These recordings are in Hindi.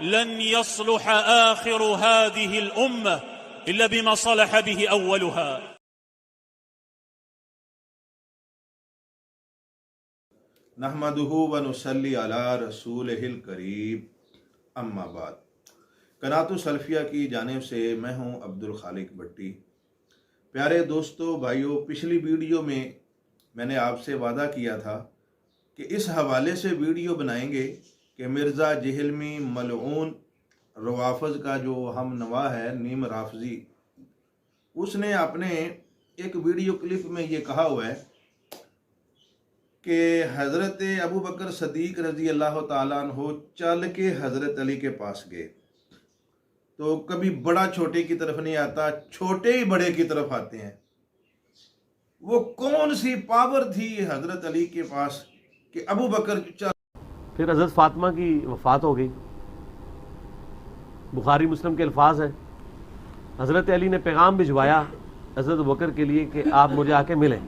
लन यसलुह आखिरु हादिहिल उम्मह इल्ला बिमा सलह बिही अव्वलुहा। नहमदुहु व नुसल्ली अला रसूलिहिल करीम, अम्मा बाद। कनातु सल्फिया की जानिब से मैं हूँ अब्दुल खालिक भट्टी। प्यारे दोस्तों, भाइयों, पिछली वीडियो में मैंने आपसे वादा किया था कि इस हवाले से वीडियो बनाएंगे कि मिर्ज़ा जिहलमी मलऊन रवाफ़ज़ का जो हम नवा है नीम राफजी, उसने अपने एक वीडियो क्लिप में ये कहा हुआ है कि हज़रत अबू बकर सदीक रज़ी अल्लाह ताला अन्हो चल के हज़रत अली के पास गए। तो कभी बड़ा छोटे की तरफ नहीं आता, छोटे ही बड़े की तरफ आते हैं। वो कौन सी पावर थी हज़रत अली के पास कि अबू बकर चल। फिर हज़रत फातिमा की वफ़ात हो गई। बुखारी मुस्लिम के अल्फाज हैं, हज़रत अली ने पैगाम भिजवाया हज़रत अबू बकर के लिए कि आप मुझे आके मिलें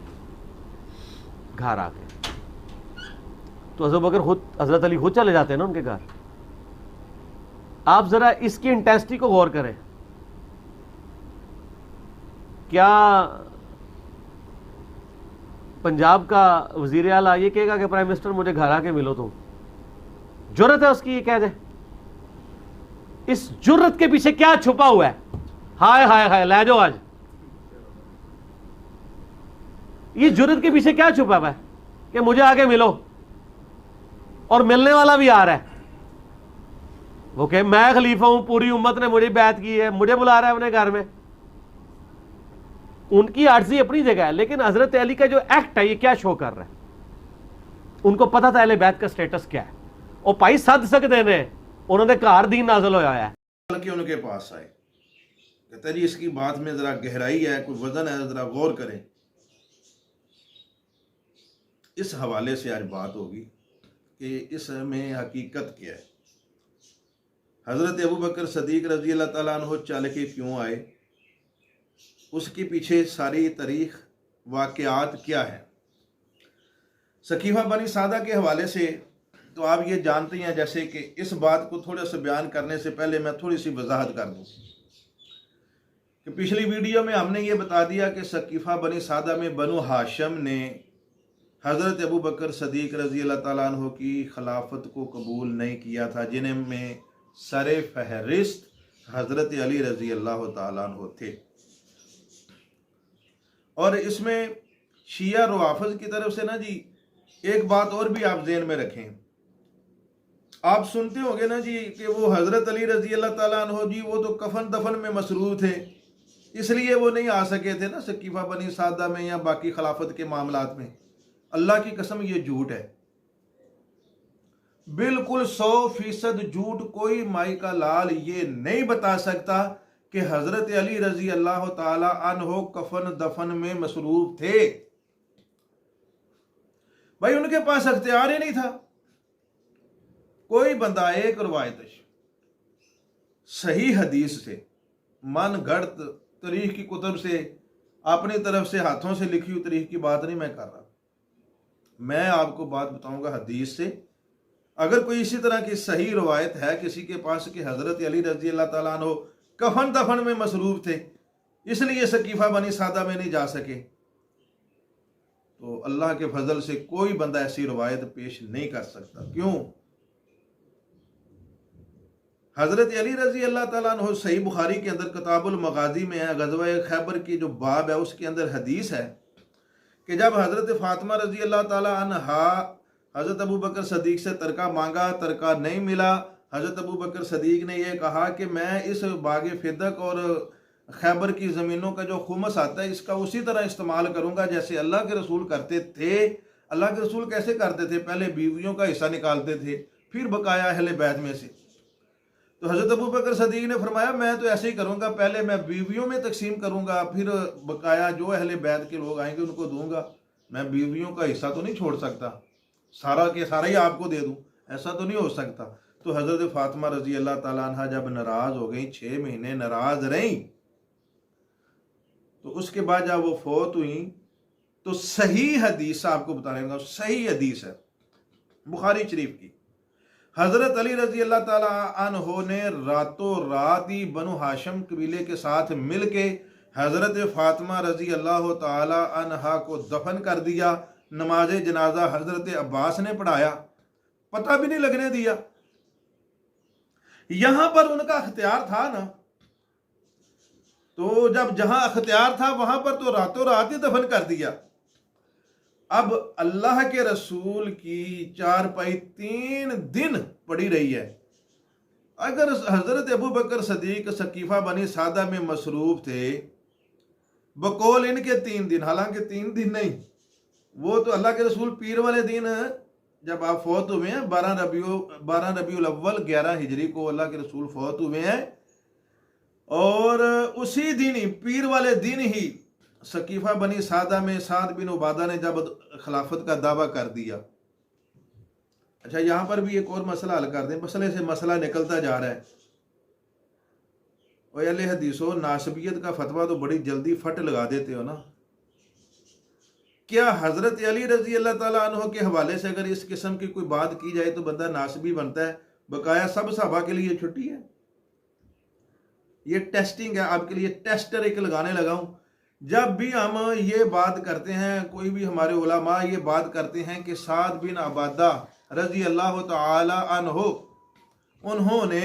घर आके। तो हज़रत अबू बकर खुद, हज़रत अली खुद चले जाते हैं ना उनके घर। आप ज़रा इसकी इंटेंसिटी को गौर करें। क्या पंजाब का वज़ीर आला ये कहेगा कि प्राइम मिनिस्टर मुझे घर आके मिलो? तुम जुर्रत है उसकी ये कह दे? इस जुर्रत के पीछे क्या छुपा हुआ है? हाय हाय हाय, ले जाओ आज। ये जुर्रत के पीछे क्या छुपा हुआ है कि मुझे आके मिलो? और मिलने वाला भी आ रहा है, वो कहे मैं खलीफा हूं, पूरी उम्मत ने मुझे बैत की है, मुझे बुला रहा है अपने घर में। उनकी आर्जी अपनी जगह है, लेकिन हजरत अली का जो एक्ट है ये क्या शो कर रहा है? उनको पता था अहले बैत का स्टेटस क्या है। और भाई सद सकते ने, उन्होंने घर दीन नाज़िल होया है। के उनके पास आए, कहते जी इसकी बात में जरा गहराई है, कोई वजन है, जरा गौर करें। इस हवाले से आज बात होगी कि इसमें हकीकत क्या है। हज़रत अबू बकर सदीक रज़ी अल्लाह ताला अन्हो चल के क्यों आए, उसके पीछे सारी तारीख वाक़यात क्या है। सकीफ़ा बनी सादा के हवाले से तो आप ये जानते हैं, जैसे कि इस बात को थोड़ा सा बयान करने से पहले मैं थोड़ी सी वजाहत कर दूँ कि पिछली वीडियो में हमने ये बता दिया कि सकीफ़ा बनी सादा में बनु हाशिम ने हज़रत अबू बकर सदीक रज़ी अल्लाह ताला अन्हो की खिलाफत को कबूल नहीं किया था, जिनमें सरे फहरिस्त हज़रत अली रज़ी अल्लाह ताला अन्हो थे। और इसमें शिया रवाफ़िज़ की तरफ से ना जी एक बात और भी आप ज़हन में रखें। आप सुनते होंगे ना जी कि वो हज़रत अली रज़ी अल्लाह ताला अन्हो जी वो तो कफन दफन में मसरूफ़ थे, इसलिए वो नहीं आ सके थे ना सकीफ़ा बनी सादा में या बाकी खिलाफत के मामलात में। अल्लाह की कसम ये झूठ है, बिल्कुल 100% झूठ। कोई माई का लाल ये नहीं बता सकता कि हजरत अली रजी अल्लाह ताला अन्हो कफन दफन में मसरूफ थे। भाई उनके पास अख्तियार ही नहीं था। कोई बंदा एक रवायत सही हदीस से, मन गढ़ तारीख की कुतब से, अपनी तरफ से हाथों से लिखी हुई तारीख की बात नहीं मैं कर रहा। मैं आपको बात बताऊंगा हदीस से। अगर कोई इसी तरह की सही रवायत है किसी के पास कि हज़रत अली रज़ी अल्लाह ताला अन्हो कफन दफन में मसरूफ थे, इसलिए सकीफ़ा बनी सादा में नहीं जा सके, तो अल्लाह के फजल से कोई बंदा ऐसी रवायत पेश नहीं कर सकता। क्यों? हज़रत अली रज़ी अल्लाह ताला अन्हो सही बुखारी के अंदर किताबुल मगाज़ी में है, ग़ज़वा खैबर की जो बाब है उसके अंदर हदीस है कि जब हज़रत फातिमा रज़ी अल्लाह ताला अन्हा हज़रत अबू बकर सदीक से तरका मांगा, तरका नहीं मिला। हज़रत अबू बकर सदीक ने यह कहा कि मैं इस बाग फिदक और खैबर की ज़मीनों का जो खुमस आता है इसका उसी तरह इस्तेमाल करूँगा जैसे अल्लाह के रसूल करते थे। अल्लाह के रसूल कैसे करते थे? पहले बीवियों का हिस्सा निकालते थे, फिर बकाया अहले बैत में से। तो हज़रत अबू बकर सदीक ने फरमाया मैं तो ऐसे ही करूँगा, पहले मैं बीवियों में तकसीम करूँगा, फिर बकाया जो अहले बैत के लोग आएंगे उनको दूंगा। मैं बीवियों का हिस्सा तो नहीं छोड़ सकता, सारा के सारा ही आपको दे दूं, ऐसा तो नहीं हो सकता। तो हज़रत फातिमा रज़ी अल्लाह ताला अन्हा जब नाराज़ हो गई, 6 महीने नाराज़ रही, तो उसके बाद जब वो फौत हुई तो सही हदीस आपको बता रहा हूं, सही हदीस है बुखारी शरीफ की। हजरत अली रजी अल्लाह ताला अन्हो ने रातों रात ही बनु हाशिम कबीले के साथ मिलके हजरत फातिमा रजी अल्लाह ताला अन्हा को दफन कर दिया। नमाज जनाजा हजरत अब्बास ने पढ़ाया, पता भी नहीं लगने दिया। यहां पर उनका अख्तियार था ना, तो जब जहां अख्तियार था वहां पर तो रातों रात ही दफन कर दिया। अब अल्लाह के रसूल की चारपाई 3 दिन पड़ी रही है। अगर हजरत अबू बकर सदीक सकीफा बनी सादा में मसरूफ थे, बकौल इनके 3 दिन, हालांकि 3 दिन नहीं, वो तो अल्लाह के रसूल पीर वाले दिन जब आप फौत हुए हैं 12 रबीउल अव्वल 11 हिजरी को अल्लाह के रसूल फौत हुए हैं, और उसी दिन ही पीर वाले दिन ही सकीफा बनी सादा में साद बिन उबादा ने जब खिलाफत का दावा कर दिया। अच्छा, यहां पर भी एक और मसला हल कर दें, मसले से मसला निकलता जा रहा है। और अहले हदीसों, नासबियत का फतवा तो बड़ी जल्दी फट लगा देते हो ना। क्या हजरत अली रजी अल्लाह ताला अन्हो के हवाले से अगर इस किस्म की कोई बात की जाए तो बंदा नासबी बनता है? बकाया सब सहाबा के लिए छुट्टी है। ये टेस्टिंग है, आपके लिए टेस्टर एक लगाने लगा हूं। जब भी हम ये बात करते हैं, कोई भी हमारे उलमा ये बात करते हैं कि साद बिन अबादा रजी अल्लाह ताला अन्हो उन्होंने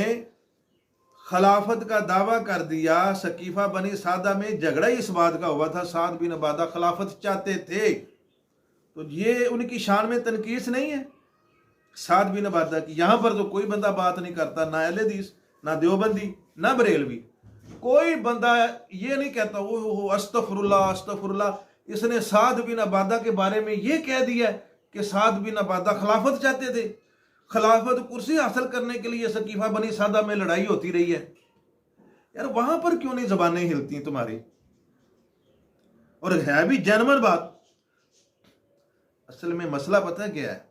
खिलाफत का दावा कर दिया, सकीफा बनी सादा में झगड़ा ही इस बात का हुआ था, साद बिन अबादा खिलाफत चाहते थे, तो ये उनकी शान में तनकीस नहीं है साद बिन अबादा की? यहां पर तो कोई बंदा बात नहीं करता, ना अहले हदीस, ना देवबंदी, ना बरेलवी, कोई बंदा ये नहीं कहता वो अस्तगफिरुल्लाह अस्तगफिरुल्लाह, इसने साद बिन अबादा के बारे में ये कह दिया कि साद बिन अबादा खिलाफत चाहते थे, खिलाफत कुर्सी हासिल करने के लिए सकीफा बनी सादा में लड़ाई होती रही है। यार वहां पर क्यों नहीं जबानें हिलती तुम्हारी? और है भी जेन्युइन बात। असल में मसला पता है क्या है?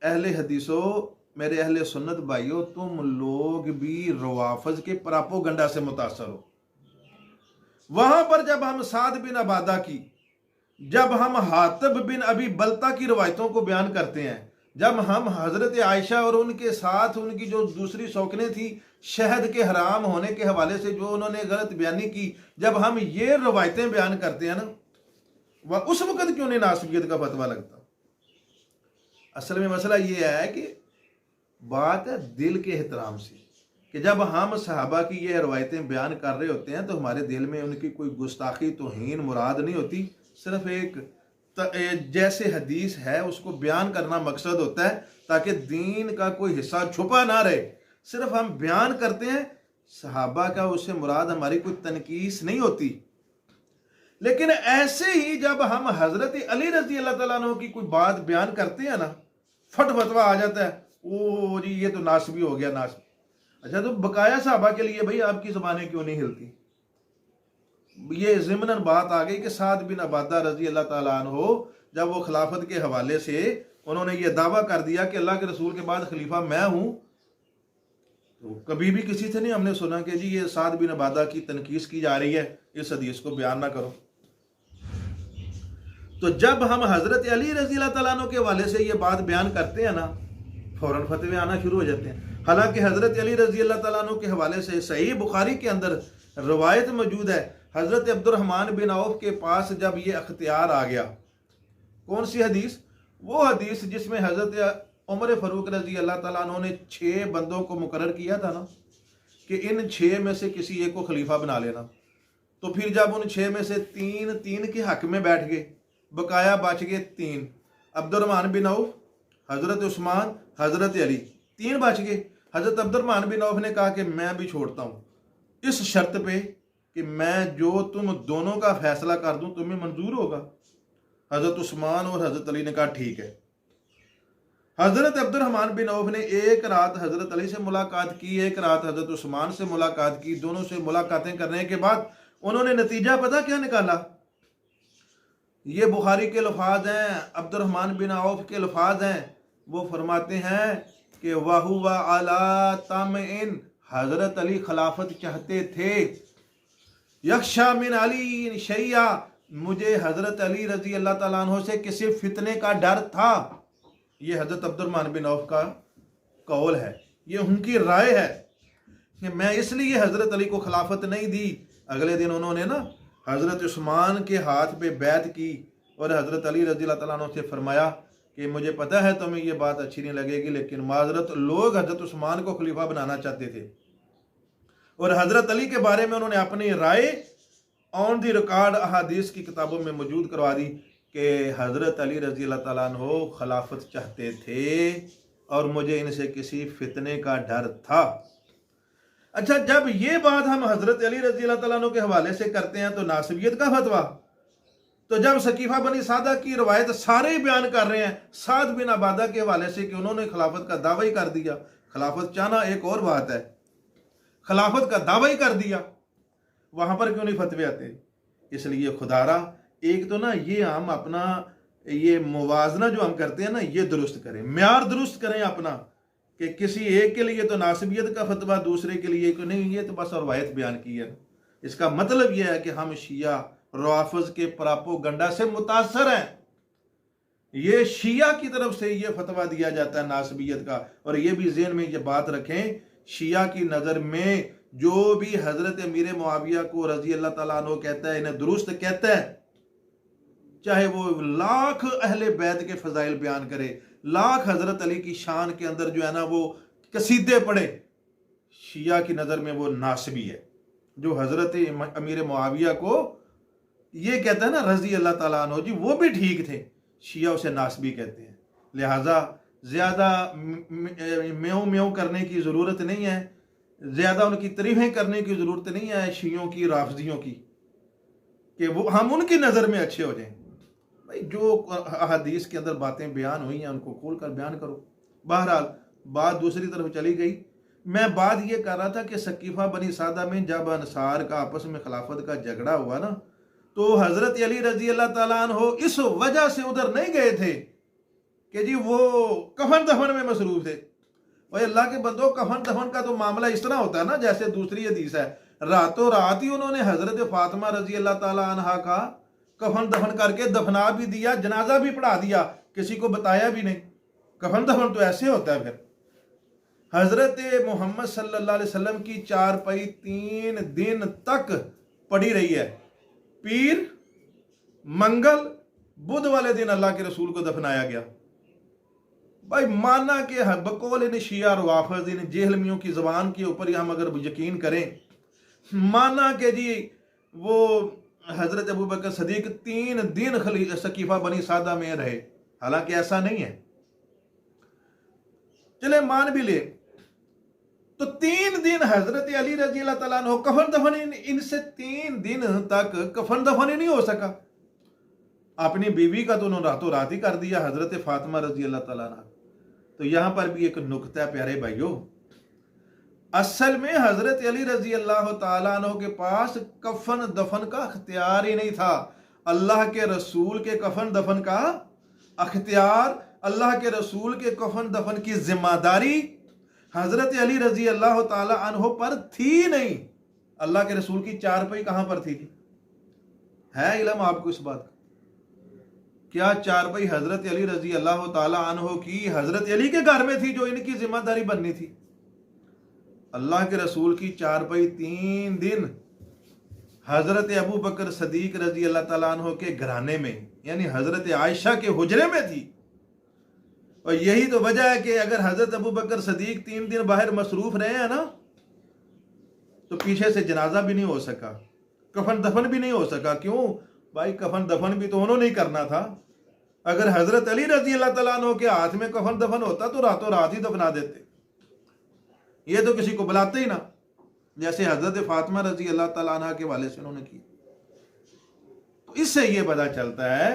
अहले हदीसों, मेरे अहले सुन्नत भाइयों, तुम लोग भी रवाफज के प्रोपेगेंडा से मुतासर हो। वहां पर जब हम साद बिन अबादा की, जब हम हातिब बिन अबी बलता की रवायतों को बयान करते हैं, जब हम हजरत आयशा और उनके साथ उनकी जो दूसरी शौकनें थी शहद के हराम होने के हवाले से जो उन्होंने गलत बयानी की, जब हम ये रवायतें बयान करते हैं ना, वह उस वक्त क्यों नहीं नासबियत का फतवा लगता? असल में मसला ये है कि बात है दिल के एहतराम से, कि जब हम सहाबा की ये रवायतें बयान कर रहे होते हैं तो हमारे दिल में उनकी कोई गुस्ताखी तौहीन मुराद नहीं होती, सिर्फ एक जैसे हदीस है उसको बयान करना मकसद होता है, ताकि दीन का कोई हिस्सा छुपा ना रहे। सिर्फ हम बयान करते हैं, सहाबा का उससे मुराद हमारी कोई तनकीस नहीं होती। लेकिन ऐसे ही जब हम हजरत अली रजी अल्लाह ताला अन्हु की कोई बात बयान करते हैं ना, फट फतवा आ जाता है, ओ जी ये तो नासबी हो गया, नासबी। अच्छा, तो बकाया सहाबा के लिए भाई आपकी ज़बानें क्यों नहीं हिलती? ये ज़िमनन बात आ गई कि साद बिन अबादा रजी अल्लाह ताला अन्हु जब वो खिलाफत के हवाले से उन्होंने ये दावा कर दिया कि अल्लाह के रसूल के बाद खलीफा मैं हूं, तो कभी भी किसी से नहीं हमने सुना कि जी ये साद बिन अबादा की तनकीस की जा रही है, इस हदीस को बयान ना करो। तो जब हम हजरत अली रजी अल्लाह ताला अन्हु के हवाले से ये बात बयान करते हैं ना, फौरन फतवे आना शुरू हो जाते हैं। हालांकि हजरत अली रजी अल्लाह ताला अन्हु के हवाले से सही बुखारी के अंदर रवायत मौजूद है, हजरत अब्दुर्रहमान बिन औफ के पास जब ये अख्तियार आ गया, कौन सी हदीस? वो हदीस जिसमें हजरत उमर फारूक रजी अल्लाह ताला अन्हु ने 6 बंदों को मुकर्रर किया था ना कि इन 6 में से किसी एक को खलीफा बना लेना। तो फिर जब उन 6 में से 3 के हक में बैठ गए, बकाया बच गए 3, अब्दुर्रहमान बिन औफ, हजरत उस्मान, हजरत अली, 3 बच गए। हजरत अब्दुर्रहमान बिन औफ ने कहा कि मैं भी छोड़ता हूं इस शर्त पे कि मैं जो तुम दोनों का फैसला कर दूं तुम्हें मंजूर होगा। हजरत उस्मान और हजरत अली ने कहा ठीक है। हजरत अब्दुर्रहमान बिन औफ ने एक रात हजरत अली से मुलाकात की, एक रात हजरत उस्मान से मुलाकात की। दोनों से मुलाकातें करने के बाद उन्होंने नतीजा पता क्या निकाला? ये बुखारी के लफाज हैं, अब्दुर्रहमान बिन औफ के लफाज हैं। वो फरमाते हैं कि वाहुवा अला तमइन, हजरत अली खिलाफत चाहते थे। यख्शा मिन अली शैया, मुझे हजरत अली रजी अल्लाह ताला अन्हु से किसी फितने का डर था। ये हज़रत अब्दुर्रहमान बिन औफ का कौल है, ये उनकी राय है कि मैं इसलिए हज़रत अली को खिलाफत नहीं दी। अगले दिन उन्होंने ना हज़रत उस्मान के हाथ पे बैत की और हज़रत अली रज़ी अल्लाह तआला अन्हु से फरमाया कि मुझे पता है तुम्हें ये बात अच्छी नहीं लगेगी, लेकिन माजरत लोग हज़रत उस्मान को खलीफा बनाना चाहते थे और हज़रत अली के बारे में उन्होंने अपनी राय ऑन दी रिकॉर्ड अहादीस की किताबों में मौजूद करवा दी कि हज़रत अली रज़ी अल्लाह तआला अन्हु खिलाफत चाहते थे और मुझे इनसे किसी फितने का डर था। अच्छा, जब ये बात हम हज़रत अली रज़ी अल्लाह तआला अन्हु के हवाले से करते हैं तो नासिबियत का फतवा, तो जब सकीफ़ा बनी सादा की रवायत सारे ही बयान कर रहे हैं साद बिन अबादा के हवाले से कि उन्होंने खिलाफत का दावा ही कर दिया, खिलाफत चाहना एक और बात है, खिलाफत का दावा ही कर दिया, वहां पर क्यों नहीं फतवे आते? इसलिए खुदारा एक तो ना ये हम अपना ये मुवाजना जो हम करते हैं ना ये दुरुस्त करें, म्यार दुरुस्त करें अपना, कि किसी एक के लिए तो नासिबियत का फतवा, दूसरे के लिए क्यों नहीं, ये तो बस रवायत बयान की है। इसका मतलब यह है कि हम शिया रवाफिज के प्रोपेगेंडा से मुतासर हैं। ये शिया की तरफ से ये फतवा दिया जाता है नासिबियत का। और ये भी ज़हन में ये बात रखें, शिया की नज़र में जो भी हज़रत अमीर मुआविया को रज़ी अल्लाह तआला अन्हु कहता है, इन्हें दुरुस्त कहता है, चाहे वो लाख अहले बैत के फ़ज़ाइल बयान करे, लाख हज़रत अली की शान के अंदर जो है ना वो कसीदे पढ़े, शिया की नज़र में वो नासिबी है। जो हज़रत अमीर मुआविया को ये कहता है ना रज़ी अल्लाह तआला अन्हु जी, वो भी ठीक थे, शिया उसे नासिबी कहते हैं। लिहाजा ज़्यादा म्याऊं म्याऊं करने की ज़रूरत नहीं है, ज़्यादा उनकी तारीफ़ें करने की ज़रूरत नहीं है शियों की, राफ़िज़ियों की, कि वो हम उनकी नज़र में अच्छे हो जाएं। भाई जो अहादीस के अंदर बातें बयान हुई हैं उनको खोल कर बयान करो। बहरहाल बात दूसरी तरफ चली गई। मैं बात ये कर रहा था कि सकीफ़ा बनी सादा में जब अंसार का आपस में खिलाफत का झगड़ा हुआ ना, तो हज़रत अली रज़ी अल्लाह तआला अन्हु इस वजह से उधर नहीं गए थे कि जी वो कफन दफन में मसरूफ थे। भाई अल्लाह के बंदो, कफन दफन का तो मामला इस तरह होता है ना, जैसे दूसरी हदीस है, रातों रात ही उन्होंने हज़रत फातिमा रज़ी अल्लाह तआला अन्हा का कफन दफन करके दफना भी दिया, जनाजा भी पढ़ा दिया, किसी को बताया भी नहीं। कफन दफन तो ऐसे होता है। फिर हज़रत मोहम्मद सल्लल्लाहु अलैहि वसल्लम की चारपाई 3 दिन तक पड़ी रही है। पीर, मंगल, बुध वाले दिन अल्लाह के रसूल को दफनाया गया। भाई माना कि बकौल इन शिया रवाफिज़, इन जेहलमियों की ज़बान के ऊपर हम अगर यकीन करें, माना कि जी वो हज़रत अबू बकर सदीक 3 दिन सकीफ़ा बनी सादा में रहे, हालांकि ऐसा नहीं है, चले मान भी ले, तो 3 दिन हज़रत अली रज़ी अल्लाह तआला अन्हु कफन दफन, इनसे 3 दिन तक कफन दफन ही नहीं हो सका। अपनी बीवी का तो उन्होंने रातों रात ही कर दिया, हज़रत फातिमा रज़ी अल्लाह तआला अन्हा। तो यहां पर भी एक नुक्ता है प्यारे भाइयों, असल में हज़रत अली रज़ी अल्लाह तआला अन्हु के पास कफन दफन का अख्तियार ही नहीं था। अल्लाह के रसूल के कफन दफन का अख्तियार, अल्लाह के रसूल के कफन दफन की जिम्मेदारी हज़रत अली रज़ी अल्लाह तआला अन्हु पर थी नहीं। अल्लाह के रसूल की चारपाई कहां पर थी? है इल्म आपको इस बात का? क्या चारपाई हज़रत अली रज़ी अल्लाह तआला अन्हु की हज़रत अली के घर में थी जो इनकी जिम्मेदारी बननी थी? अल्लाह के रसूल की चारपाई 3 दिन हज़रत अबू बकर सदीक रज़ी अल्लाह तआला अन्हु के घराने में, यानी हज़रत आयशा के हुजरे में थी। और यही तो वजह है कि अगर हज़रत अबू बकर सदीक 3 दिन बाहर मसरूफ रहे हैं ना, तो पीछे से जनाजा भी नहीं हो सका, कफन दफन भी नहीं हो सका। क्यों भाई? कफन दफन भी तो उन्होंने ही करना था। अगर हज़रत अली रज़ी अल्लाह तआला अन्हु के हाथ में कफन दफन होता तो रातों रात ही दफना देते, ये तो किसी को बुलाते ही ना, जैसे हज़रत फातिमा रज़ी अल्लाह तआला अन्हा के वाले से उन्होंने की। तो इससे ये पता चलता है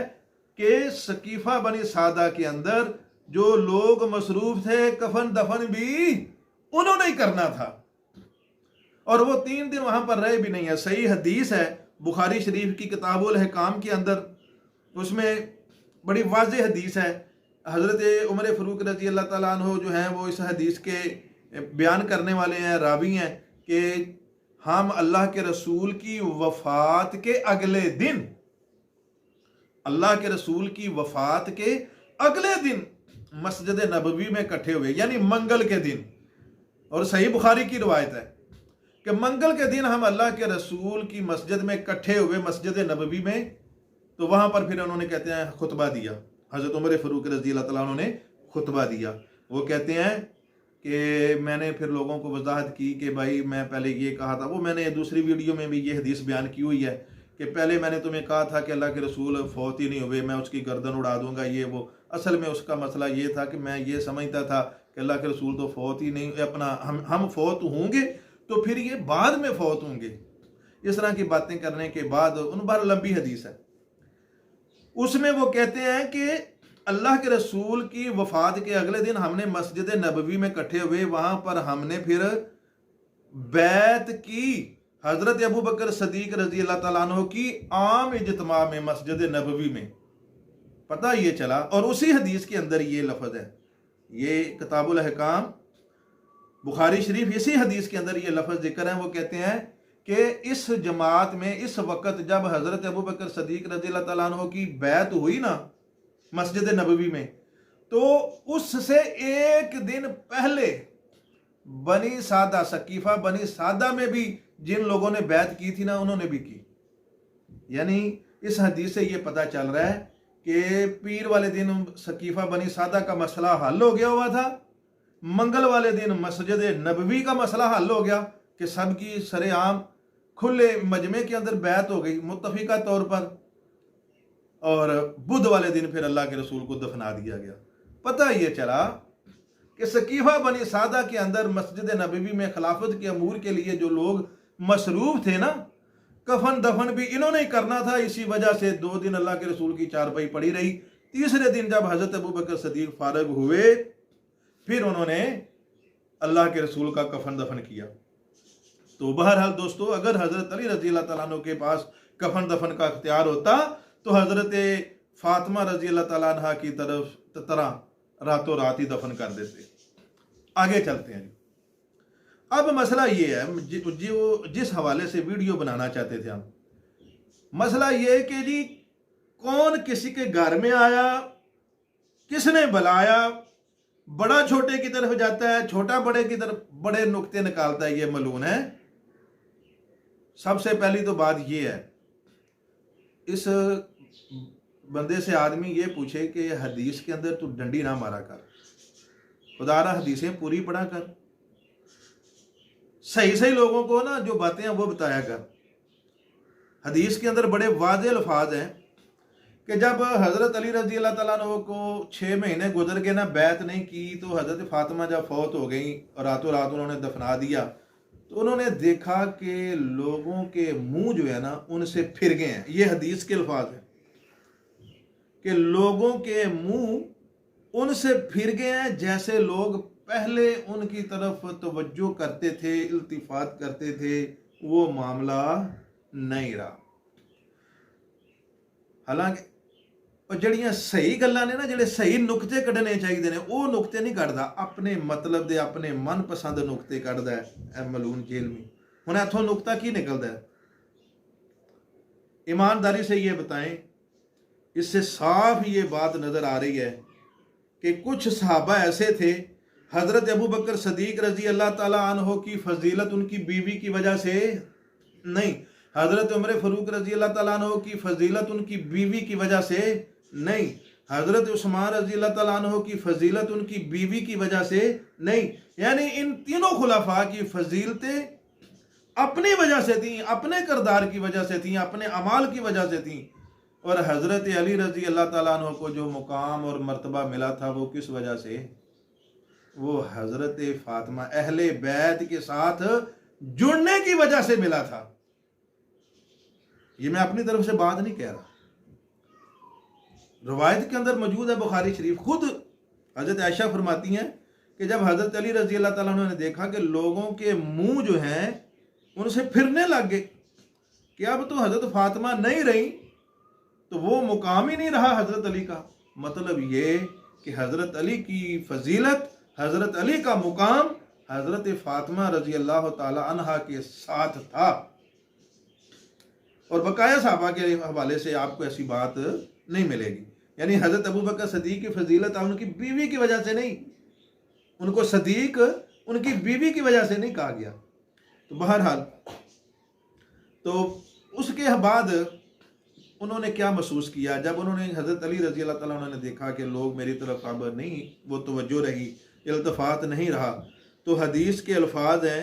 कि सकीफ़ा बनी सादा के अंदर जो लोग मसरूफ थे, कफन दफन भी उन्होंने ही करना था, और वो 3 दिन वहां पर रहे भी नहीं है। सही हदीस है बुखारी शरीफ की किताबुल अहकाम के अंदर, उसमें बड़ी वाज़ेह हदीस है। हज़रत उमर फ़ारूक रज़ी अल्लाह तआला अन्हु जो हैं वो इस हदीस के बयान करने वाले हैं, रावी हैं, कि हम अल्लाह के रसूल की वफ़ात के अगले दिन, अल्लाह के रसूल की वफ़ात के अगले दिन मस्जिद नबवी में इकट्ठे हुए, यानी मंगल के दिन। और सही बुखारी की रवायत है कि मंगल के दिन हम अल्लाह के रसूल की मस्जिद में इकट्ठे हुए, मस्जिद नबवी में। तो वहाँ पर फिर उन्होंने कहते हैं खुतबा दिया, हज़रत उमर फ़ारूक रज़ी अल्लाह तआला अन्हु ने खुतबा दिया। वो कहते हैं कि मैंने फिर लोगों को वजाहत की कि भाई मैं पहले ये कहा था, वो मैंने दूसरी वीडियो में भी ये हदीस बयान की हुई है कि पहले मैंने तुम्हें कहा था कि अल्लाह के रसूल फौत ही नहीं हुए, मैं उसकी गर्दन उड़ा दूंगा, ये वो। असल में उसका मसला ये था कि मैं ये समझता था कि अल्लाह के रसूल तो फौत ही नहीं, अपना हम फौत होंगे तो फिर ये बाद में फौत होंगे। इस तरह की बातें करने के बाद उन बार लंबी हदीस है, उसमें वो कहते हैं कि अल्लाह के रसूल की वफात के अगले दिन हमने मस्जिद नबवी में इकट्ठे हुए, वहां पर हमने फिर बैत की हजरत अबू बकर सदीक रजी अल्लाह तआला अन्हु की आम इज्तिमा में मस्जिद नबवी में। पता ये चला, और उसी हदीस के अंदर ये लफ्ज़ है, ये किताबुल अहकाम बुखारी शरीफ, इसी हदीस के अंदर ये लफ्ज़ जिक्र है। वो कहते हैं कि इस जमात में इस वक़्त जब हज़रत अबू बकर सदीक रज़ी अल्लाह तआला अन्हु की बैत हुई ना मस्जिद नबवी में, तो उससे एक दिन पहले बनी सादा, सकीफ़ा बनी सादा में भी जिन लोगों ने बैत की थी ना, उन्होंने भी की। यानी इस हदीस से ये पता चल रहा है कि पीर वाले दिन सकीफ़ा बनी सादा का मसला हल हो गया हुआ था, मंगल वाले दिन मस्जिद नबवी का मसला हल हो गया कि सबकी सरेआम खुले मजमे के अंदर बैत हो गई मुत्तफिका तौर पर, और बुध वाले दिन फिर अल्लाह के रसूल को दफना दिया गया। पता ये चला कि सकीफ़ा बनी सादा के अंदर मस्जिद नबवी में खिलाफत के अमूर के लिए जो लोग मसरूफ थे ना, कफन दफन भी इन्होंने ही करना था। इसी वजह से 2 दिन अल्लाह के रसूल की चारपाई पड़ी रही। तीसरे दिन जब हज़रत अबू बकर सदीक फारग हुए, फिर उन्होंने अल्लाह के रसूल का कफन दफन किया। तो बहरहाल दोस्तों, अगर हज़रत अली रज़ी अल्लाह तआला अन्हु के पास कफन दफन का अख्तियार होता तो हज़रत फातिमा रज़ी अल्लाह तआला अन्हा की तरह रातों रात ही दफन कर देते। आगे चलते हैं। अब मसला ये है, जो जिस हवाले से वीडियो बनाना चाहते थे हम, मसला ये है कि जी कौन किसी के घर में आया, किसने बुलाया, बड़ा छोटे की तरफ जाता है, छोटा बड़े की तरफ बड़े नुक्ते निकालता है, ये मलून है। सबसे पहली तो बात ये है, इस बंदे से आदमी ये पूछे कि हदीस के अंदर तू डंडी ना मारा कर, खुदारा हदीसें पूरी पढ़ा कर, सही सही लोगों को ना जो बातें हैं वो बताया कर। हदीस के अंदर बड़े वाज़े अल्फाज हैं कि जब हज़रत अली रज़ी अल्लाह तआला अन्हु को 6 महीने गुजर गए ना, बैत नहीं की, तो हज़रत फातिमा जब फौत हो गई और रातों रात उन्होंने दफना दिया, तो उन्होंने देखा कि लोगों के मुंह जो है ना उनसे फिर गए हैं। ये हदीस के अल्फाज हैं कि लोगों के मुंह उनसे फिर गए हैं, जैसे लोग पहले उनकी तरफ तवज्जो करते थे, इल्तिफात करते थे, वो मामला नहीं रहा। हालांकि जड़ियां सही गल्लां ने ना, जेडे सही नुकते कढ़ने चाहिए ने, वो नुकते नहीं कढ़दा, अपने मतलब दे अपने मनपसंद नुकते कढ़दा है मलून जेल में। हुण इथों नुकता की निकलता है, ईमानदारी से ये बताएं, इससे साफ ये बात नजर आ रही है कि कुछ सहाबा ऐसे थे, हजरत अबू बकर सदीक रजी अल्लाह ताला अन्हो की फजीलत उनकी बीवी की वजह से नहीं, हजरत उमर फारूक रजी अल्लाह ताला अन्हो की फजीलत उनकी बीवी की वजह से नहीं, हजरत उस्मान रजी अल्लाह ताला अन्हो की फजीलत उनकी बीवी की वजह से नहीं। यानी इन तीनों खुलाफा की फजीलतें अपनी वजह से थी, अपने किरदार की वजह से थी, अपने अमाल की वजह से थी। और हजरत अली रजी अल्लाह ताला अन्हो को जो मुकाम और मर्तबा मिला था वो किस वजह से, वो हजरत फातिमा अहले बैत के साथ जुड़ने की वजह से मिला था। ये मैं अपनी तरफ से बात नहीं कह रहा, रवायत के अंदर मौजूद है बुखारी शरीफ। खुद हजरत आयशा फरमाती हैं कि जब हजरत अली रजी अल्लाह ताला अन्हु ने देखा कि लोगों के मुंह जो हैं उनसे फिरने लग गए कि अब तो हजरत फातिमा नहीं रही, तो वो मुकाम ही नहीं रहा हजरत अली का। मतलब ये कि हजरत अली की फजीलत, हजरत अली का मुकाम हजरत फातिमा रजी अल्लाह ताला अन्हा के साथ था। और बकाया सहाबा के हवाले से आपको ऐसी बात नहीं मिलेगी। यानी हज़रत अबू बकर सदीक की फजीलत उनकी बीवी की वजह से नहीं, उनको सदीक उनकी बीवी की वजह से नहीं कहा गया। तो बहरहाल, तो उसके बाद उन्होंने क्या महसूस किया जब उन्होंने हज़रत अली रज़ी अल्लाह ताला उन्होंने देखा कि लोग मेरी तरफ अब नहीं, वो तवज्जो रही, इल्तफात नहीं रहा, तो हदीस के अल्फाज हैं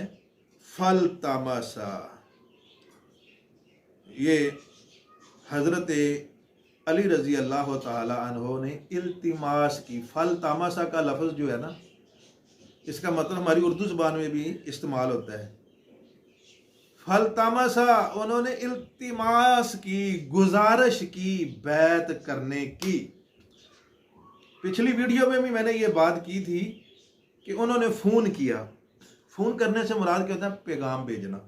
फल तमाशा। ये हज़रत अली रज़ी अल्लाह ताला अन्हो ने इल्तिमास की। फल तमाशा का लफ्ज़ जो है ना, इसका मतलब हमारी उर्दू ज़ुबान में भी इस्तेमाल होता है। फल तमाशा, उन्होंने इल्तिमास की, गुजारिश की, बैत करने की। पिछली वीडियो में भी मैंने ये बात की थी कि उन्होंने फ़ोन किया। फ़ोन करने से मुराद क्या होता है? पैगाम भेजना।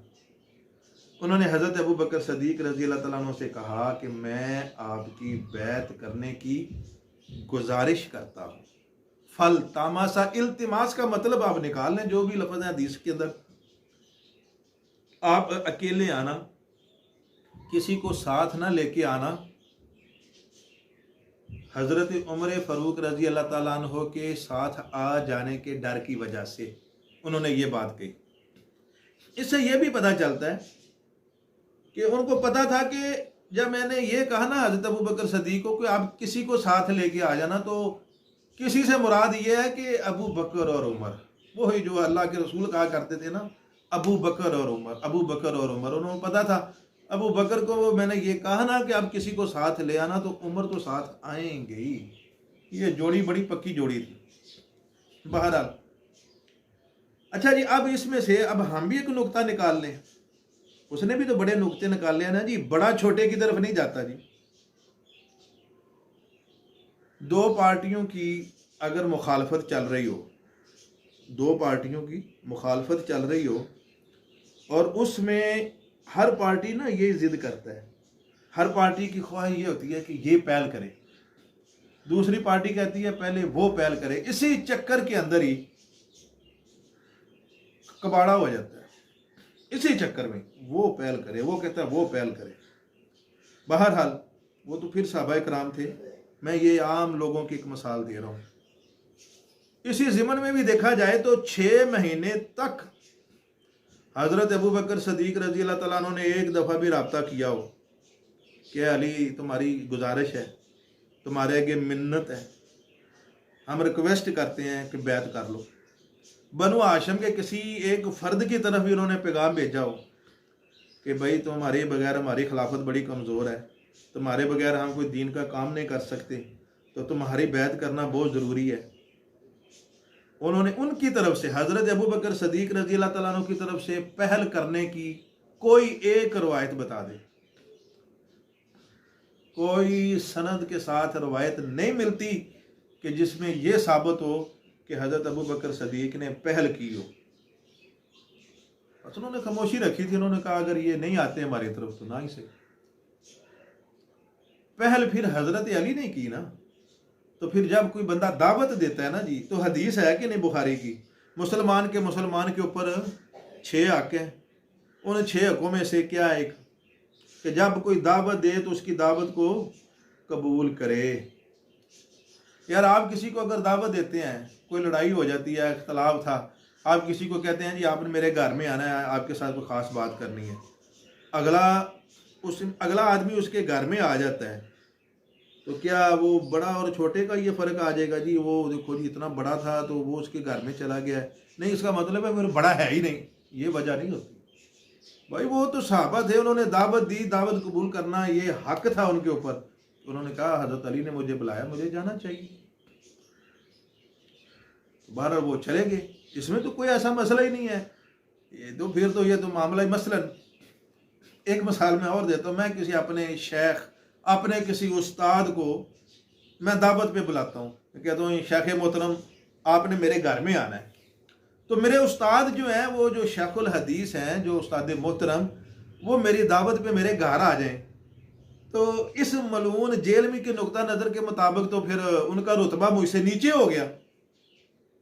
उन्होंने हज़रत अबू बकर सदीक रज़ी अल्लाह तआला अन्हु से कहा कि मैं आपकी बैत करने की गुजारिश करता हूँ। फल तमाशा, इल्तिमास का मतलब आप निकाल लें, जो भी लफ्ज़ है हदीस के अंदर। आप अकेले आना, किसी को साथ ना लेके आना। हज़रत उमर फ़ारूक रज़ी अल्लाह ताला अन्हु के साथ आ जाने के डर की वजह से उन्होंने ये बात कही। इससे यह भी पता चलता है कि उनको पता था कि जब मैंने ये कहा ना हज़रत अबू बकर सदीक को कि आप किसी को साथ लेके आ जाना, तो किसी से मुराद ये है कि अबू बकर और उमर, वही जो अल्लाह के रसूल कहा करते थे ना, अबू बकर और उमर, अबू बकर और उमर। उन्होंने पता था अबू बकर को मैंने ये कहा ना कि आप किसी को साथ ले आना, तो उमर तो साथ आएंगे ही। ये जोड़ी बड़ी पक्की जोड़ी थी। बहरहाल, अच्छा जी, अब इसमें से अब हम भी एक नुक्ता निकाल लें। उसने भी तो बड़े नुक्ते निकाले हैं ना जी, बड़ा छोटे की तरफ नहीं जाता जी। दो पार्टियों की अगर मुखालफत चल रही हो, दो पार्टियों की मुखालफत चल रही हो, और उसमें हर पार्टी ना ये जिद करता है, हर पार्टी की ख्वाहिश ये होती है कि ये पहल करे, दूसरी पार्टी कहती है पहले वो पहल करे। इसी चक्कर के अंदर ही कबाड़ा हो जाता है। इसी चक्कर में वो पहल करे, वो कहता है वो पहल करे। बहरहाल, वो तो फिर सहाबाए कराम थे, मैं ये आम लोगों की एक मिसाल दे रहा हूँ। इसी ज़िमन में भी देखा जाए तो 6 महीने तक हज़रत अबू बकर सदीक रज़ी अल्लाह तआला अन्हु ने एक दफ़ा भी रब्ता किया हो कि अली तुम्हारी गुजारिश है, तुम्हारे आगे मिन्नत है, हम रिक्वेस्ट करते हैं कि बैत कर लो। बनु हाशिम के किसी एक फ़र्द की तरफ भी उन्होंने पैगाम भेजा हो कि भाई तुम्हारे बगैर हमारी खिलाफत बड़ी कमज़ोर है, तुम्हारे बगैर हम कोई दीन का काम नहीं कर सकते, तो तुम्हारी बैत करना बहुत ज़रूरी है। उन्होंने उनकी तरफ से, हज़रत अबू बकर सदीक रज़ी अल्लाह तआला अन्हु की तरफ से पहल करने की कोई एक रवायत बता दे। कोई सनद के साथ रवायत नहीं मिलती कि जिसमें यह साबित हो कि हज़रत अबू बकर सदीक ने पहल की हो। बस उन्होंने खामोशी रखी थी। उन्होंने कहा अगर ये नहीं आते हमारी तरफ तो ना ही से। पहल फिर हज़रत अली ने की ना। तो फिर जब कोई बंदा दावत देता है ना जी, तो हदीस है कि नहीं बुखारी की, मुसलमान के ऊपर 6 हक हैं। उन 6 हकों में से क्या एक कि जब कोई दावत दे तो उसकी दावत को कबूल करे। यार, आप किसी को अगर दावत देते हैं, कोई लड़ाई हो जाती है, इख्तलाफ था, आप किसी को कहते हैं जी आपने मेरे घर में आना है, आपके साथ कोई ख़ास बात करनी है, अगला आदमी उसके घर में आ जाता है, तो क्या वो बड़ा और छोटे का ये फ़र्क आ जाएगा जी? वो देखो जी इतना बड़ा था तो वो उसके घर में चला गया है, नहीं, इसका मतलब है मेरा बड़ा है ही नहीं, ये वजह नहीं होती भाई। वो तो सहाबा थे, उन्होंने दावत दी, दावत कबूल करना ये हक था उनके ऊपर। उन्होंने कहा हज़रत अली ने मुझे बुलाया, मुझे जाना चाहिए। बाहर वो चले गए। इसमें तो कोई ऐसा मसला ही नहीं है। ये तो फिर तो ये तो मामला ही, मसलन एक मिसाल मैं और देता हूँ। मैं किसी अपने शेख, अपने किसी उस्ताद को मैं दावत पे बुलाता हूँ, कहता हूँ शेख मोहतरम आपने मेरे घर में आना है। तो मेरे उस्ताद जो हैं, वो जो शेखुल हदीस हैं, जो उस्ताद मोहतरम, वो मेरी दावत पे मेरे घर आ जाएं, तो इस मलून जेलमी के नुक्ता नज़र के मुताबिक तो फिर उनका रुतबा मुझसे नीचे हो गया।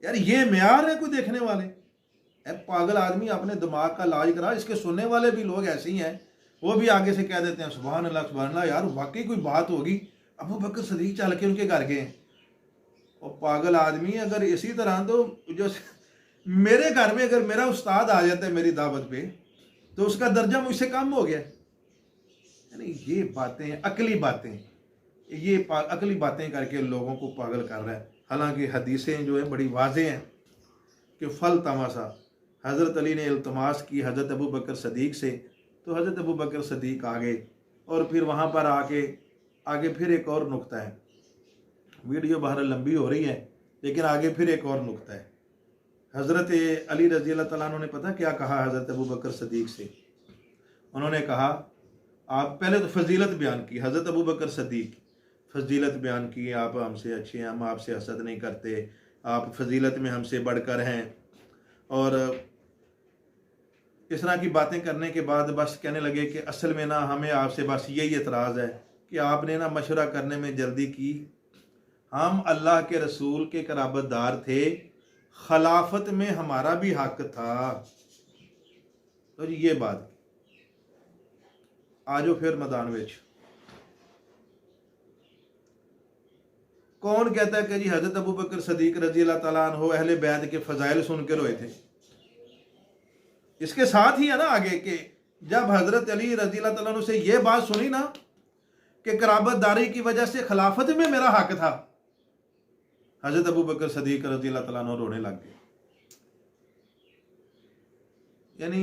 यार ये म्यार है कोई देखने वाले? पागल आदमी, अपने दिमाग का इलाज करा। इसके सुनने वाले भी लोग ऐसे ही हैं, वो भी आगे से कह देते हैं सुभान अल्लाह सुभान अल्लाह। यार वाकई कोई बात होगी, अबू बकर सदीक चल के उनके घर गए। और पागल आदमी, अगर इसी तरह तो जो मेरे घर में अगर मेरा उस्ताद आ जाता है मेरी दावत पे तो उसका दर्जा मुझसे कम हो गया। यानी ये बातें, अकली बातें, ये अकली बातें करके लोगों को पागल कर रहा है। हालांकि हदीसें जो है बड़ी वाज़ेह हैं कि फल तमाशा, हज़रत अली ने इल्तमास की हज़रत अबू बकर सदीक से, तो हज़रत अबू बकर सदीक आ गए। और फिर वहाँ पर आगे फिर एक और नुक्ता है। वीडियो बाहर लंबी हो रही है लेकिन आगे फिर एक और नुक्ता है। हज़रत अली रज़ी अल्लाह तआला अन्हु ने पता क्या कहा हज़रत अबू बकर सदीक से? उन्होंने कहा, आप पहले तो फजीलत बयान की, हज़रत अबू बकर सदीक फजीलत बयान की, आप हमसे अच्छे हैं, हम आपसे हसद नहीं करते, आप फजीलत में हमसे बढ़कर हैं। और इस तरह की बातें करने के बाद बस कहने लगे कि असल में ना हमें आपसे बस यही एतराज़ है कि आपने ना मशवरा करने में जल्दी की। हम अल्लाह के रसूल के कराबतदार थे, खिलाफत में हमारा भी हक था। तो जी ये बात, आजो फिर मैदान विच कौन कहता है कि जी हज़रत अबू बकर सदीक रज़ी अल्लाह तआला अन्हु अहले बैत के फ़ज़ाइल सुन के रोए थे? इसके साथ ही है ना आगे कि जब हज़रत अली रज़ी अल्लाह तआला अन्हु से ये बात सुनी ना कि कराबतदारी की वजह से खिलाफत में मेरा हक था, हज़रत अबू बकर सदीक रज़ी अल्लाह तआला अन्हु रोने लग गए। यानी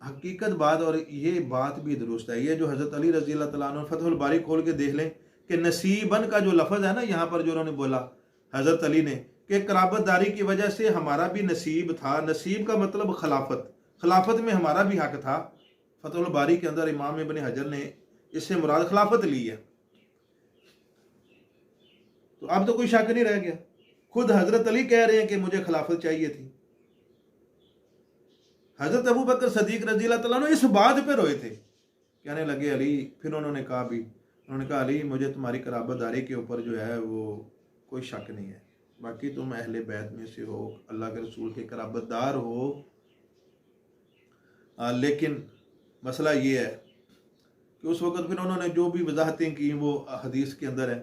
हकीकत बात, और ये बात भी दुरुस्त है, ये जो हज़रत अली रज़ी अल्लाह तआला अन्हु फतहुल बारी खोल के देख लें कि नसीबन का जो लफ्ज़ है ना यहाँ पर जो उन्होंने बोला हज़रत अली ने कि कराबतदारी की वजह से हमारा भी नसीब था, नसीब का मतलब खिलाफत में हमारा भी हक था। फतहुल बारी के अंदर इमाम इब्न हजर ने इससे मुराद खिलाफत ली है। तो अब तो कोई शक नहीं रह गया, खुद हज़रत अली कह रहे हैं कि मुझे खिलाफत चाहिए थी। हज़रत अबू बकर सदीक रज़ी अल्लाह तआला अन्हु इस बात पे रोए थे। कहने लगे अली, फिर उन्होंने कहा अली मुझे तुम्हारी कराबतदारी के ऊपर जो है वो कोई शक नहीं है, बाकी तुम अहले बैत में से हो, अल्लाह के रसूल के कराबतदार हो, लेकिन मसला ये है कि उस वक़्त फिर उन्होंने जो भी वजाहतें की वो हदीस के अंदर है।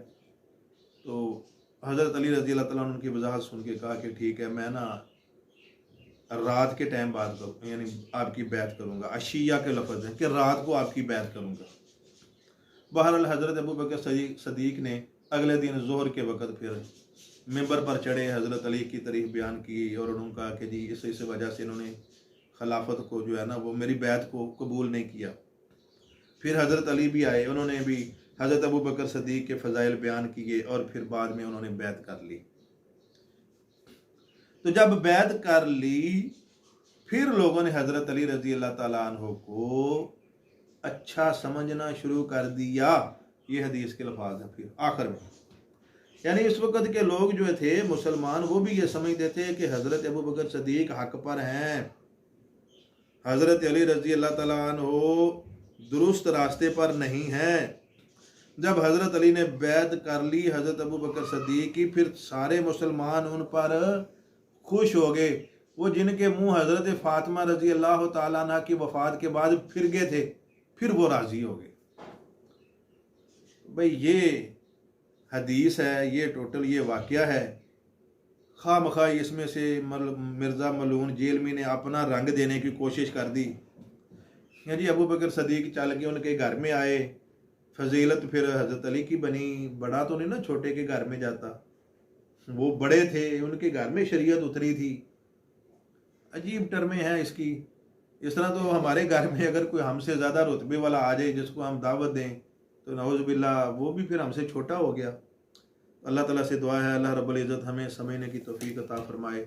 तो हज़रत अली रज़ी अल्लाह तआला अन्हु उनकी वजाहत सुन के कहा कि ठीक है, मैं ना रात के टाइम बात करूँ, यानी आपकी बैत करूँगा। अशिया के लफ्ज़ हैं कि रात को आपकी बैत करूँगा। बहरहाल हज़रत अबू बकर सदीक ने अगले दिन ज़ोहर के वक़्त फिर मिंबर पर चढ़े, हज़रत अली की तारीफ़ बयान की और उन्होंने कहा कि जी इस वजह से इन्होंने खिलाफत को जो है ना वो मेरी बैत को कबूल नहीं किया। फिर हज़रत अली भी आए, उन्होंने भी हज़रत अबू बकर सदीक के फ़ज़ाइल बयान किए और फिर बाद में उन्होंने बैत कर ली। तो जब बैत कर ली फिर लोगों ने हज़रत अली रज़ी अल्लाह तआला अन्हु को अच्छा समझना शुरू कर दिया। ये हदीस के लफाज हैं फिर आखिर में। यानी इस वक्त के लोग जो थे मुसलमान, वो भी ये समझते थे कि हज़रत अबू बकर सदीक हक पर हैं, हज़रत अली रज़ी अल्लाह तआला अन्हु दुरुस्त रास्ते पर नहीं हैं। जब हज़रत अली ने बैत कर ली हज़रत अबू बकर सदीक की, फिर सारे मुसलमान उन पर खुश हो गए। वो जिनके मुंह हज़रत फ़ातिमा रज़ी अल्लाह तआला अन्हा की वफ़ात के बाद फिर गए थे, फिर वो राज़ी हो गए। भाई ये हदीस है, ये टोटल ये वाक़या है। खामखा इसमें से मिर्ज़ा मलून जेलमी ने अपना रंग देने की कोशिश कर दी। जी अबू बकर सदीक चल के उनके घर में आए, फजीलत फिर हज़रत अली की बनी। बड़ा तो नहीं ना छोटे के घर में जाता, वो बड़े थे, उनके घर में शरीयत उतरी थी। अजीब टर्में हैं इसकी। इस तरह तो हमारे घर में अगर कोई हमसे ज़्यादा रुतबे वाला आ जाए जिसको हम दावत दें तो नऊज़ बिल्लाह वो भी फिर हमसे छोटा हो गया। अल्लाह ताला से दुआ है अल्लाह रब्बुल इज़्ज़त हमें समझने की तौफीक अता फरमाए।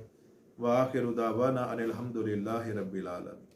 व आखिरु दावाना अनिल हम्दुलिल्लाहि रब्बिल आलमीन।